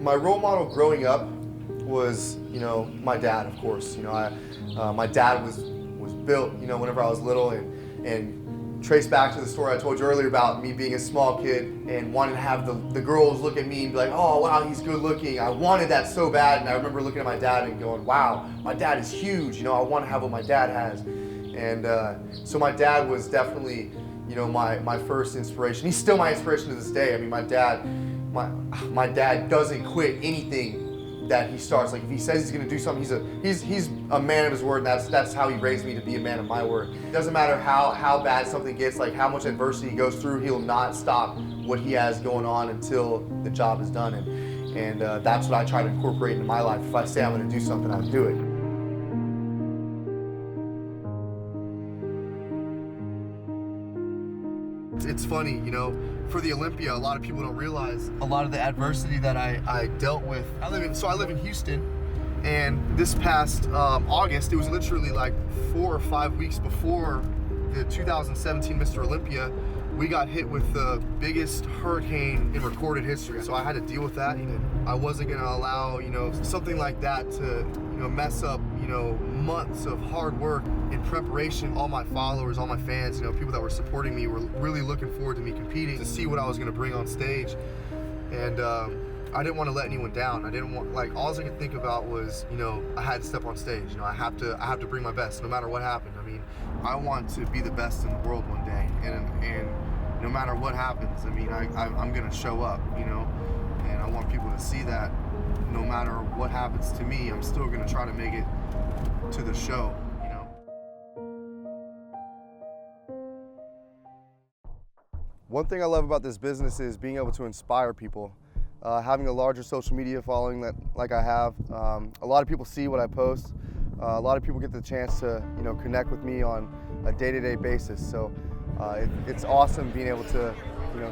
My role model growing up was, my dad, of course. My dad was built, whenever I was little, and trace back to the story I told you earlier about me being a small kid and wanting to have the girls look at me and be like, oh wow, he's good looking. I wanted that so bad, and I remember looking at my dad and going, wow, my dad is huge. I want to have what my dad has. And so my dad was definitely, my first inspiration. He's still my inspiration to this day. I mean, my dad doesn't quit anything that he starts. Like if he says he's going to do something, he's a man of his word, and that's how he raised me to be a man of my word. It doesn't matter how bad something gets, like how much adversity he goes through, he'll not stop what he has going on until the job is done. And that's what I try to incorporate into my life. If I say I'm going to do something, I'll do it. It's funny, for the Olympia, a lot of people don't realize a lot of the adversity that I dealt with. I live in Houston, and this past August, it was literally like 4 or 5 weeks before the 2017 Mr. Olympia, we got hit with the biggest hurricane in recorded history. So I had to deal with that. I wasn't gonna allow, something like that to, mess up, months of hard work in preparation. All my followers, all my fans, people that were supporting me were really looking forward to me competing, to see what I was gonna bring on stage. And I didn't want to let anyone down. I didn't want, all I could think about was, I had to step on stage. I have to bring my best no matter what happened. I mean, I want to be the best in the world one day, and no matter what happens, I mean, I'm gonna show up, and I want people to see that no matter what happens to me, I'm still gonna try to make it to the show. One thing I love about this business is being able to inspire people. Having a larger social media following like I have. A lot of people see what I post. A lot of people get the chance to connect with me on a day-to-day basis. So it's awesome being able to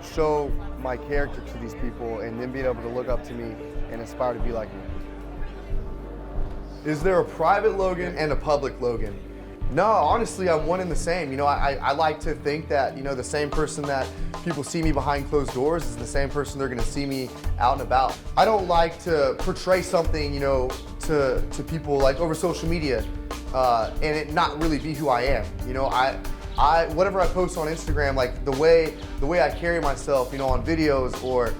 show my character to these people, and then being able to look up to me and aspire to be like me. Is there a private Logan and a public Logan? No, honestly, I'm one and the same. I like to think that, the same person that people see me behind closed doors is the same person they're gonna see me out and about. I don't like to portray something, to people like over social media, and it not really be who I am. Whatever I post on Instagram, like the way I carry myself, on videos, or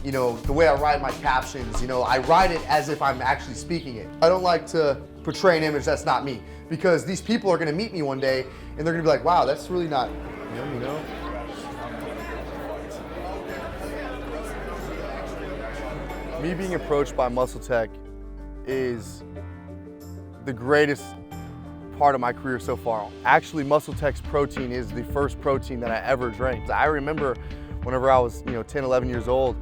the way I write my captions, I write it as if I'm actually speaking it. I don't like to portray an image that's not me, because these people are gonna meet me one day and they're gonna be like, wow, that's really not him, Me being approached by MuscleTech is the greatest part of my career so far. Actually, MuscleTech's protein is the first protein that I ever drank. I remember whenever I was 10, 11 years old,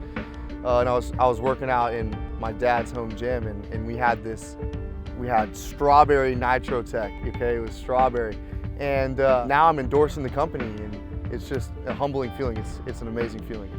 and I was working out in my dad's home gym, and we had strawberry Nitro Tech, okay? It was strawberry. And now I'm endorsing the company, and it's just a humbling feeling. It's an amazing feeling.